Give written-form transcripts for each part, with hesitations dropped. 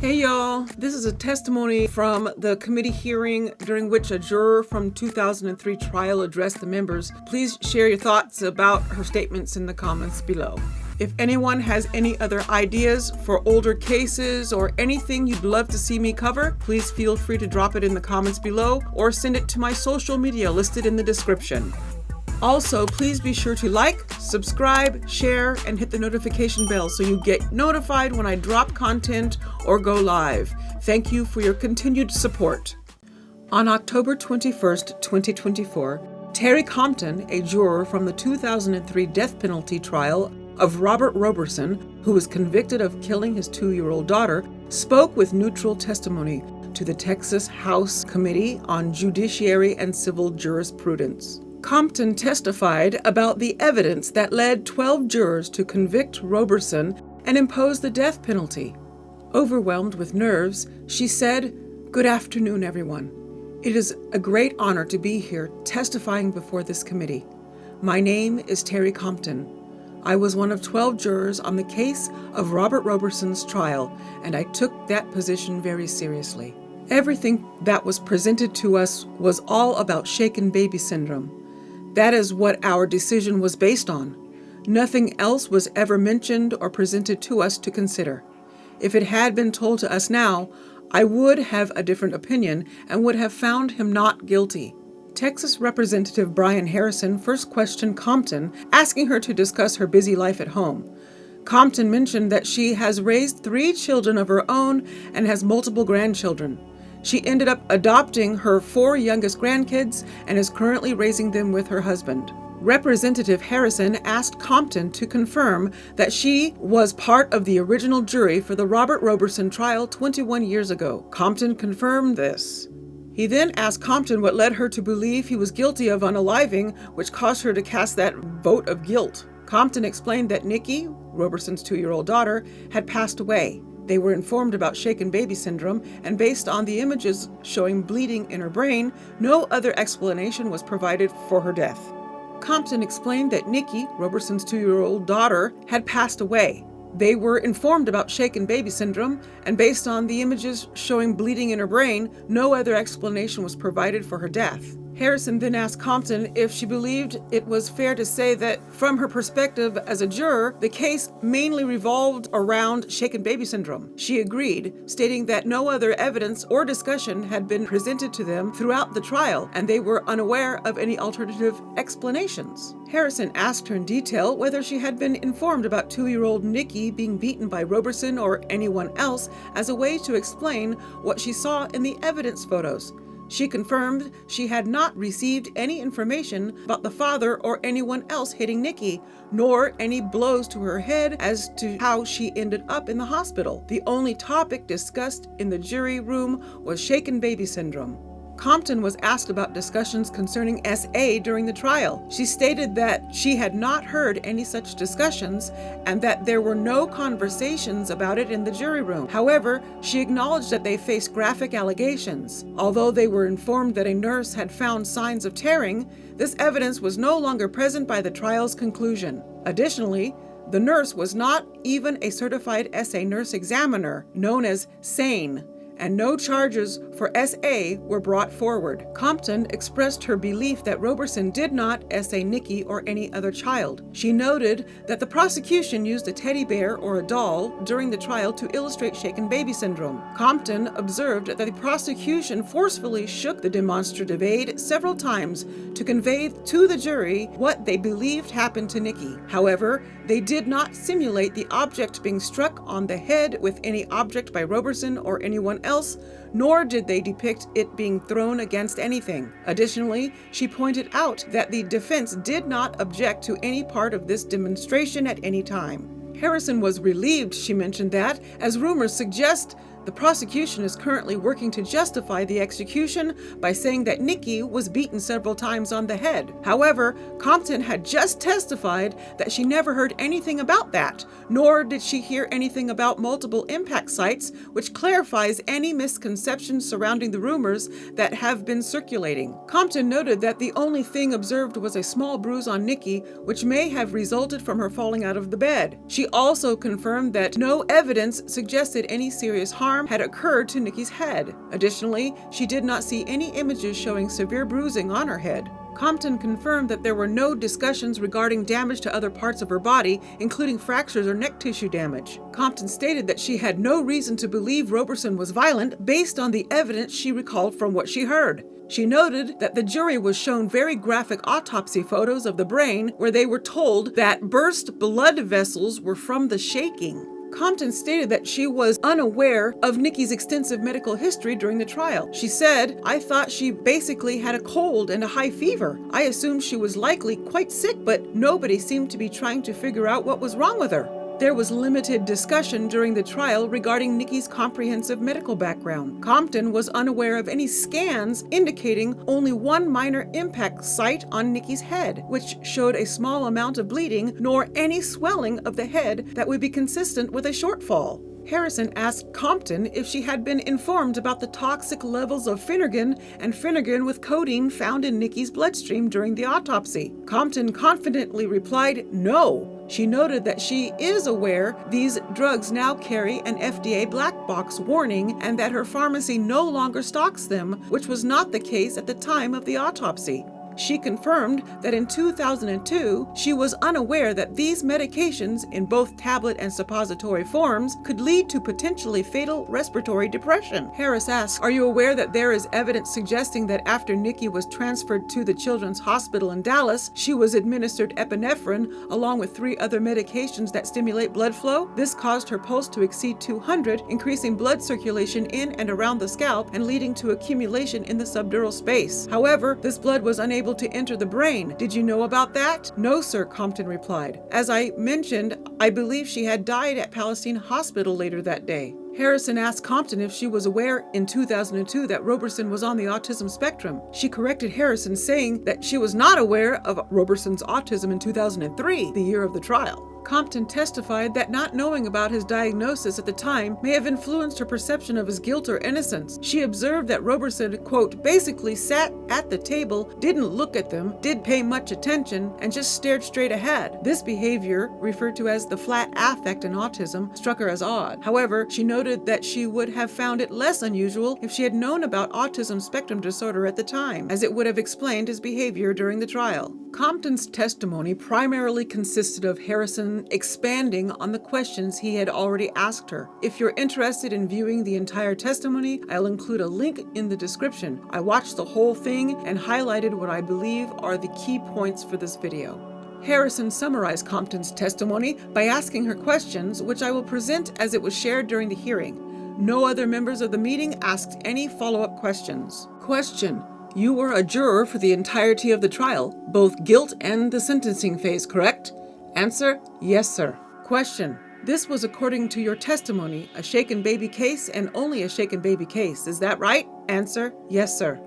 Hey y'all, this is a testimony from the committee hearing during which a juror from 2003 trial addressed the members. Please share your thoughts about her statements in the comments below. If anyone has any other ideas for older cases or anything you'd love to see me cover, please feel free to drop it in the comments below or send it to my social media listed in the description. Also, please be sure to like, subscribe, share, and hit the notification bell so you get notified when I drop content or go live. Thank you for your continued support. On October 21st, 2024, Terry Compton, a juror from the 2003 death penalty trial of Robert Roberson, who was convicted of killing his 2-year-old daughter, spoke with neutral testimony to the Texas House Committee on Judiciary and Civil Jurisprudence. Compton testified about the evidence that led 12 jurors to convict Roberson and impose the death penalty. Overwhelmed with nerves, she said, "Good afternoon, everyone. It is a great honor to be here testifying before this committee. My name is Terry Compton. I was one of 12 jurors on the case of Robert Roberson's trial, and I took that position very seriously. Everything that was presented to us was all about shaken baby syndrome. That is what our decision was based on. Nothing else was ever mentioned or presented to us to consider. If it had been told to us now, I would have a different opinion and would have found him not guilty." Texas Representative Brian Harrison first questioned Compton, asking her to discuss her busy life at home. Compton mentioned that she has raised 3 children of her own and has multiple grandchildren. She ended up adopting her 4 youngest grandkids and is currently raising them with her husband. Representative Harrison asked Compton to confirm that she was part of the original jury for the Robert Roberson trial 21 years ago. Compton confirmed this. He then asked Compton what led her to believe he was guilty of unaliving, which caused her to cast that vote of guilt. Compton explained that Nikki, Roberson's 2-year-old daughter, had passed away. They were informed about shaken baby syndrome, and based on the images showing bleeding in her brain, no other explanation was provided for her death. Compton explained that Nikki, Roberson's 2-year-old daughter, had passed away. They were informed about shaken baby syndrome, and based on the images showing bleeding in her brain, no other explanation was provided for her death. Harrison then asked Compton if she believed it was fair to say that, from her perspective as a juror, the case mainly revolved around shaken baby syndrome. She agreed, stating that no other evidence or discussion had been presented to them throughout the trial, and they were unaware of any alternative explanations. Harrison asked her in detail whether she had been informed about 2-year-old Nikki being beaten by Roberson or anyone else as a way to explain what she saw in the evidence photos. She confirmed she had not received any information about the father or anyone else hitting Nikki, nor any blows to her head as to how she ended up in the hospital. The only topic discussed in the jury room was shaken baby syndrome. Compton was asked about discussions concerning SA during the trial. She stated that she had not heard any such discussions and that there were no conversations about it in the jury room. However, she acknowledged that they faced graphic allegations. Although they were informed that a nurse had found signs of tearing, this evidence was no longer present by the trial's conclusion. Additionally, the nurse was not even a certified SA nurse examiner, known as SANE, and no charges for SA were brought forward. Compton expressed her belief that Roberson did not SA Nikki or any other child. She noted that the prosecution used a teddy bear or a doll during the trial to illustrate shaken baby syndrome. Compton observed that the prosecution forcefully shook the demonstrative aid several times to convey to the jury what they believed happened to Nikki. However, they did not simulate the object being struck on the head with any object by Roberson or anyone else, nor did they depict it being thrown against anything. Additionally, she pointed out that the defense did not object to any part of this demonstration at any time. Harrison was relieved, she mentioned that, as rumors suggest, the prosecution is currently working to justify the execution by saying that Nikki was beaten several times on the head. However, Compton had just testified that she never heard anything about that, nor did she hear anything about multiple impact sites, which clarifies any misconceptions surrounding the rumors that have been circulating. Compton noted that the only thing observed was a small bruise on Nikki, which may have resulted from her falling out of the bed. She also confirmed that no evidence suggested any serious harm harm had occurred to Nikki's head. Additionally, she did not see any images showing severe bruising on her head. Compton confirmed that there were no discussions regarding damage to other parts of her body, including fractures or neck tissue damage. Compton stated that she had no reason to believe Roberson was violent based on the evidence she recalled from what she heard. She noted that the jury was shown very graphic autopsy photos of the brain where they were told that burst blood vessels were from the shaking. Compton stated that she was unaware of Nikki's extensive medical history during the trial. She said, "I thought she basically had a cold and a high fever. I assumed she was likely quite sick, but nobody seemed to be trying to figure out what was wrong with her." There was limited discussion during the trial regarding Nikki's comprehensive medical background. Compton was unaware of any scans indicating only one minor impact site on Nikki's head, which showed a small amount of bleeding, nor any swelling of the head that would be consistent with a shortfall. Harrison asked Compton if she had been informed about the toxic levels of Finnegan and Finnegan with codeine found in Nikki's bloodstream during the autopsy. Compton confidently replied no. She noted that she is aware these drugs now carry an FDA black box warning and that her pharmacy no longer stocks them, which was not the case at the time of the autopsy. She confirmed that in 2002, she was unaware that these medications, in both tablet and suppository forms, could lead to potentially fatal respiratory depression. Harris asked, "Are you aware that there is evidence suggesting that after Nikki was transferred to the Children's Hospital in Dallas, she was administered epinephrine along with 3 other medications that stimulate blood flow? This caused her pulse to exceed 200, increasing blood circulation in and around the scalp and leading to accumulation in the subdural space. However, this blood was unable to enter the brain. Did you know about that?" "No, sir," Compton replied. "As I mentioned, I believe she had died at Palestine Hospital later that day." Harrison asked Compton if she was aware in 2002 that Roberson was on the autism spectrum. She corrected Harrison, saying that she was not aware of Roberson's autism in 2003, the year of the trial. Compton testified that not knowing about his diagnosis at the time may have influenced her perception of his guilt or innocence. She observed that Roberson, quote, basically sat at the table, didn't look at them, didn't pay much attention, and just stared straight ahead. This behavior, referred to as the flat affect in autism, struck her as odd. However, she noted that she would have found it less unusual if she had known about autism spectrum disorder at the time, as it would have explained his behavior during the trial. Compton's testimony primarily consisted of Harrison expanding on the questions he had already asked her. If you're interested in viewing the entire testimony, I'll include a link in the description. I watched the whole thing and highlighted what I believe are the key points for this video. Harrison summarized Compton's testimony by asking her questions, which I will present as it was shared during the hearing. No other members of the meeting asked any follow-up questions. Question: You were a juror for the entirety of the trial, both guilt and the sentencing phase, correct? Answer: Yes, sir. Question: This was, according to your testimony, a shaken baby case and only a shaken baby case, is that right? Answer: Yes, sir.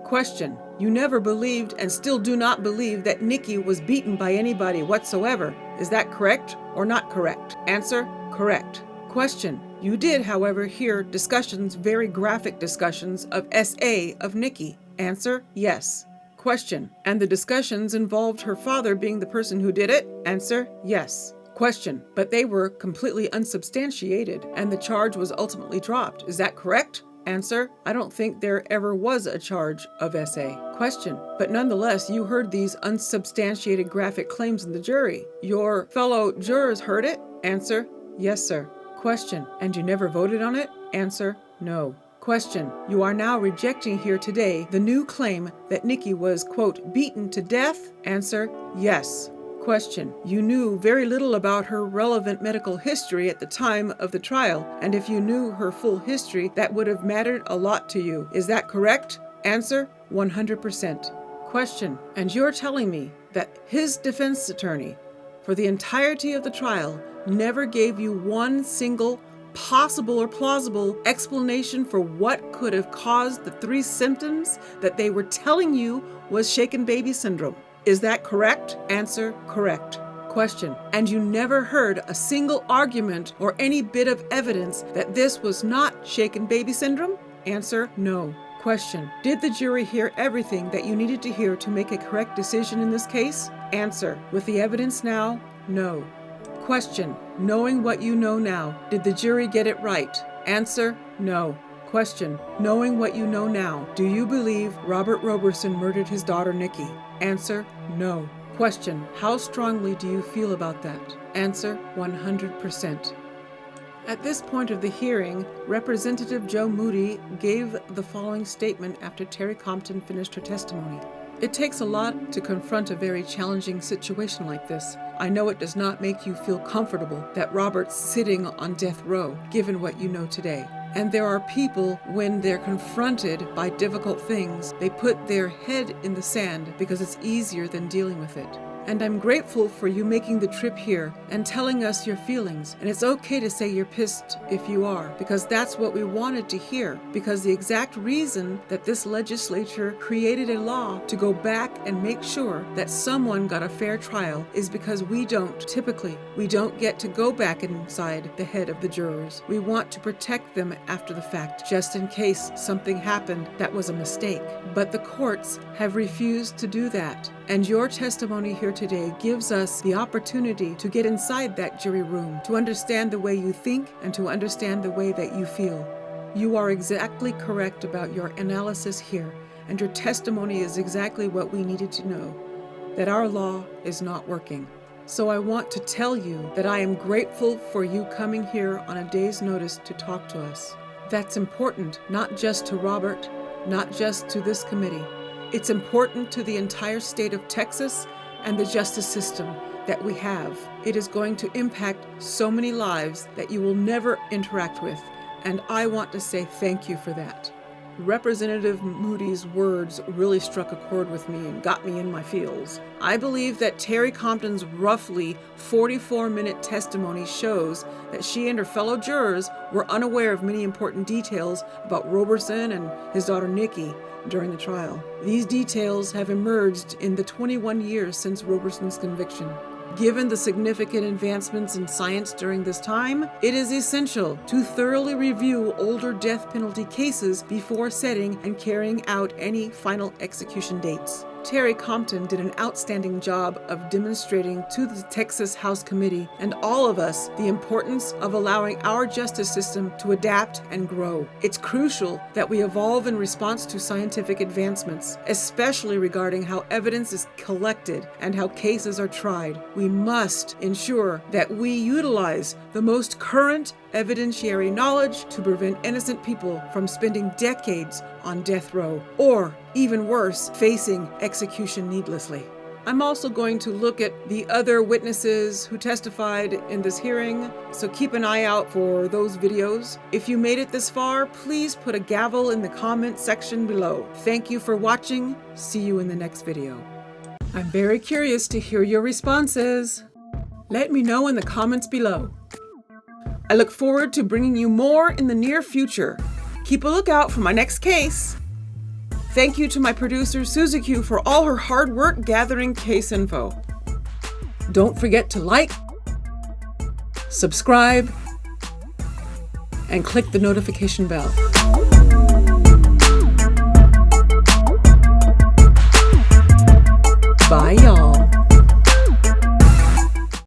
Question: You never believed and still do not believe that Nikki was beaten by anybody whatsoever. Is that correct or not correct? Answer: Correct. Question: You did, however, hear discussions, very graphic discussions, of SA of Nikki. Answer: Yes. Question: And the discussions involved her father being the person who did it? Answer: Yes. Question: But they were completely unsubstantiated, and the charge was ultimately dropped. Is that correct? Answer: I don't think there ever was a charge of SA. Question: But nonetheless, you heard these unsubstantiated graphic claims in the jury. Your fellow jurors heard it? Answer: Yes, sir. Question: And you never voted on it? Answer: No. Question: You are now rejecting here today the new claim that Nikki was, quote, beaten to death? Answer: Yes. Question: You knew very little about her relevant medical history at the time of the trial, and if you knew her full history, that would have mattered a lot to you. Is that correct? Answer: 100%. Question: And you're telling me that his defense attorney, for the entirety of the trial, never gave you one single possible or plausible explanation for what could have caused the 3 symptoms that they were telling you was shaken baby syndrome? Is that correct? Answer: Correct. Question: And you never heard a single argument or any bit of evidence that this was not shaken baby syndrome? Answer: No. Question: Did the jury hear everything that you needed to hear to make a correct decision in this case? Answer: With the evidence now, no. Question: Knowing what you know now, did the jury get it right? Answer: No. Question. Knowing what you know now, do you believe Robert Roberson murdered his daughter Nikki? Answer. No. Question. How strongly do you feel about that? Answer. 100%. At this point of the hearing, Representative Joe Moody gave the following statement after Terry Compton finished her testimony. It takes a lot to confront a very challenging situation like this. I know it does not make you feel comfortable that Robert's sitting on death row, given what you know today. And there are people, when they're confronted by difficult things, they put their head in the sand because it's easier than dealing with it. And I'm grateful for you making the trip here and telling us your feelings. And it's okay to say you're pissed if you are, because that's what we wanted to hear. Because the exact reason that this legislature created a law to go back and make sure that someone got a fair trial is because we don't get to go back inside the head of the jurors. We want to protect them after the fact, just in case something happened that was a mistake. But the courts have refused to do that. And your testimony here today gives us the opportunity to get inside that jury room, to understand the way you think and to understand the way that you feel. You are exactly correct about your analysis here, and your testimony is exactly what we needed to know, that our law is not working. So I want to tell you that I am grateful for you coming here on a day's notice to talk to us. That's important, not just to Robert, not just to this committee. It's important to the entire state of Texas and the justice system that we have. It is going to impact so many lives that you will never interact with, and I want to say thank you for that. Representative Moody's words really struck a chord with me and got me in my feels. I believe that Terry Compton's roughly 44-minute testimony shows that she and her fellow jurors were unaware of many important details about Roberson and his daughter Nikki during the trial. These details have emerged in the 21 years since Roberson's conviction. Given the significant advancements in science during this time, it is essential to thoroughly review older death penalty cases before setting and carrying out any final execution dates. Terry Compton did an outstanding job of demonstrating to the Texas House Committee and all of us the importance of allowing our justice system to adapt and grow. It's crucial that we evolve in response to scientific advancements, especially regarding how evidence is collected and how cases are tried. We must ensure that we utilize the most current evidentiary knowledge to prevent innocent people from spending decades on death row, or even worse, facing execution needlessly. I'm also going to look at the other witnesses who testified in this hearing, so keep an eye out for those videos. If you made it this far, please put a gavel in the comment section below. Thank you for watching. See you in the next video. I'm very curious to hear your responses. Let me know in the comments below. I look forward to bringing you more in the near future. Keep a lookout for my next case. Thank you to my producer Suzuki for all her hard work gathering case info. Don't forget to like, subscribe, and click the notification bell. Bye, y'all.